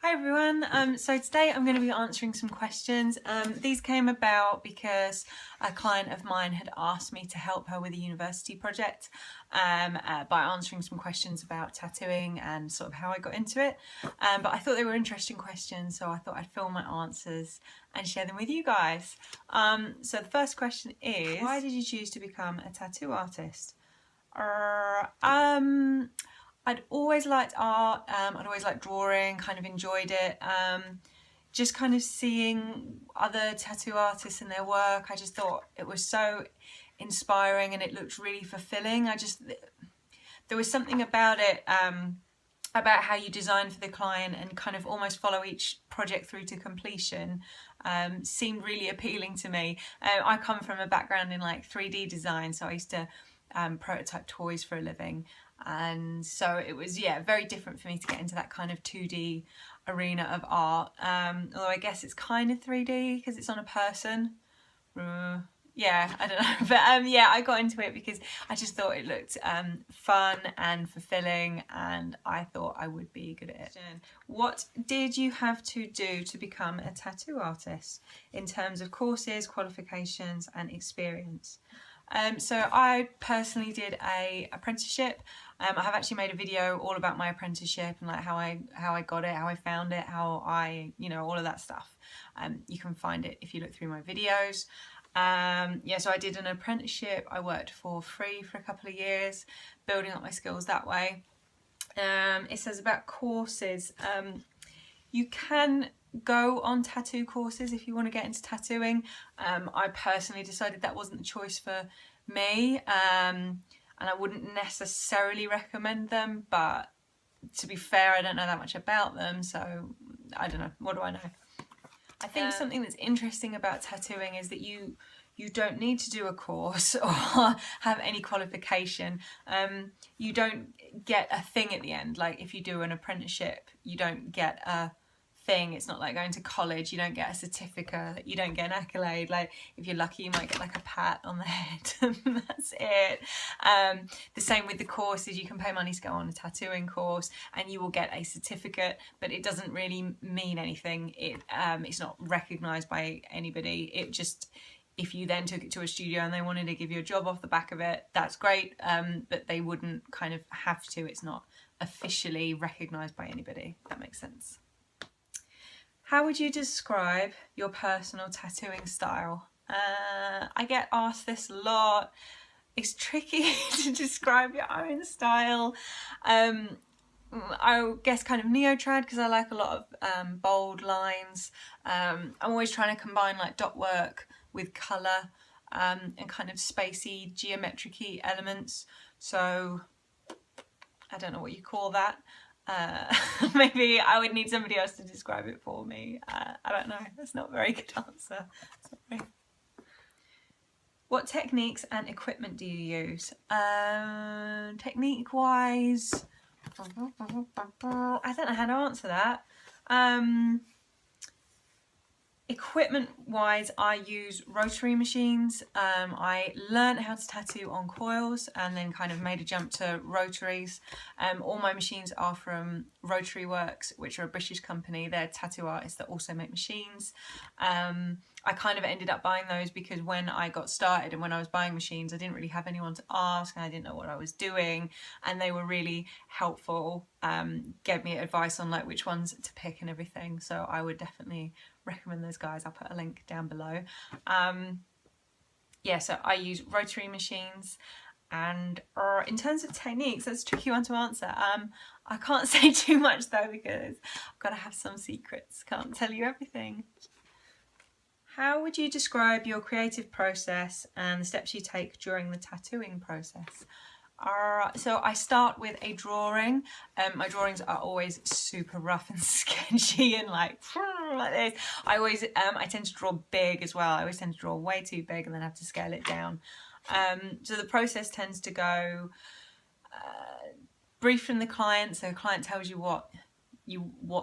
Hi everyone, so today I'm going to be answering some questions. These came about because a client of mine had asked me to help her with a university project by answering some questions about tattooing and sort of how I got into it. But I thought they were interesting questions, so I thought I'd film my answers and share them with you guys. So the first question is, why did you choose to become a tattoo artist? I'd always liked art, I'd always liked drawing, kind of enjoyed it. Just kind of seeing other tattoo artists and their work, I just thought it was so inspiring and it looked really fulfilling. There was something about it, about how you design for the client and kind of almost follow each project through to completion, seemed really appealing to me. I come from a background in like 3D design, so I used to prototype toys for a living, and so it was very different for me to get into that kind of 2D arena of art, although I guess it's kind of 3D because it's on a person. Yeah, I don't know, but I got into it because I just thought it looked fun and fulfilling, and I thought I would be good at it. What did you have to do to become a tattoo artist in terms of courses, qualifications and experience? So I personally did a apprenticeship. I have actually made a video all about my apprenticeship and like how I got it, how I found it, how I, all of that stuff. You can find it if you look through my videos. So I did an apprenticeship. I worked for free for a couple of years, building up my skills that way. It says about courses. You can go on tattoo courses if you want to get into tattooing. I personally decided that wasn't the choice for me, and I wouldn't necessarily recommend them, but to be fair, I don't know that much about them, so I don't know. What do I know? I think something that's interesting about tattooing is that you don't need to do a course or have any qualification. You don't get a thing at the end. Like if you do an apprenticeship, you don't get a thing. It's not like going to college. You don't get a certificate. You don't get an accolade. Like if you're lucky, you might get like a pat on the head and that's it. The same with the courses. You can pay money to go on a tattooing course and you will get a certificate, but it doesn't really mean anything. It's not recognised by anybody. It just, if you then took it to a studio and they wanted to give you a job off the back of it, that's great, but they wouldn't kind of have to. It's not officially recognised by anybody, if that makes sense. How would you describe your personal tattooing style? I get asked this a lot. It's tricky to describe your own style. I guess kind of neo-trad because I like a lot of bold lines. I'm always trying to combine like dot work with colour and kind of spacey, geometric-y elements. So I don't know what you call that. Maybe I would need somebody else to describe it for me. I don't know. That's not a very good answer. Sorry. What techniques and equipment do you use? Technique-wise, I don't know how to answer that. Equipment-wise, I use rotary machines. I learned how to tattoo on coils and then kind of made a jump to rotaries. All my machines are from Rotary Works, which are a British company. They're tattoo artists that also make machines. I kind of ended up buying those because when I got started and when I was buying machines, I didn't really have anyone to ask and I didn't know what I was doing, and they were really helpful, gave me advice on like which ones to pick and everything. So I would definitely recommend those guys. I'll put a link down below. So I use rotary machines. And in terms of techniques, that's a tricky one to answer. I can't say too much though because I've got to have some secrets. Can't tell you everything. How would you describe your creative process and the steps you take during the tattooing process? So I start with a drawing. My drawings are always super rough and sketchy and like this. I tend to draw big as well. I always tend to draw way too big and then have to scale it down. So the process tends to go brief from the client. So the client tells you what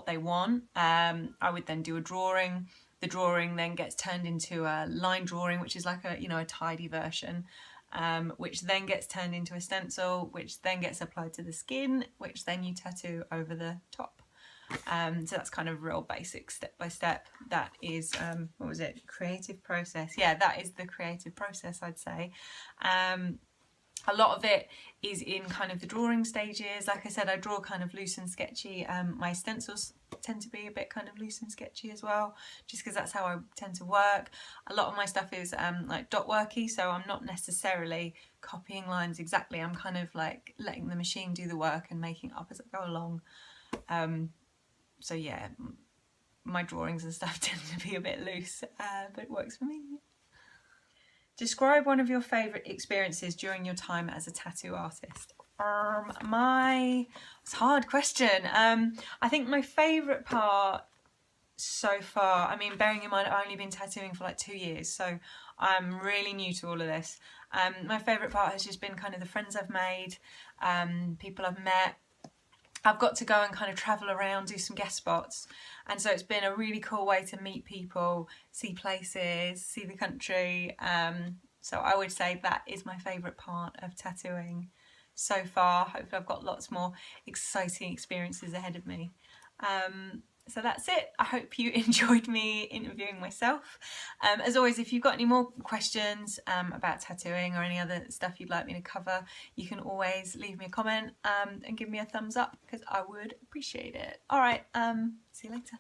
they want. I would then do a drawing. The drawing then gets turned into a line drawing, which is like a tidy version, which then gets turned into a stencil, which then gets applied to the skin, which then you tattoo over the top. So that's kind of real basic, step by step. That is, what was it? Creative process. Yeah, that is the creative process, I'd say. A lot of it is in kind of the drawing stages. Like I said, I draw kind of loose and sketchy. My stencils tend to be a bit kind of loose and sketchy as well, just because that's how I tend to work. A lot of my stuff is like dot worky, so I'm not necessarily copying lines exactly. I'm kind of like letting the machine do the work and making it up as I go along. So yeah, my drawings and stuff tend to be a bit loose, but it works for me. Describe one of your favourite experiences during your time as a tattoo artist. It's a hard question. I think my favourite part so far, I mean, bearing in mind I've only been tattooing for like 2 years, so I'm really new to all of this. My favourite part has just been kind of the friends I've made, people I've met. I've got to go and kind of travel around, do some guest spots, and so it's been a really cool way to meet people, see places, see the country. So I would say that is my favourite part of tattooing so far. Hopefully I've got lots more exciting experiences ahead of me. So that's it. I hope you enjoyed me interviewing myself. As always, if you've got any more questions about tattooing or any other stuff you'd like me to cover, you can always leave me a comment and give me a thumbs up, because I would appreciate it. All right, see you later.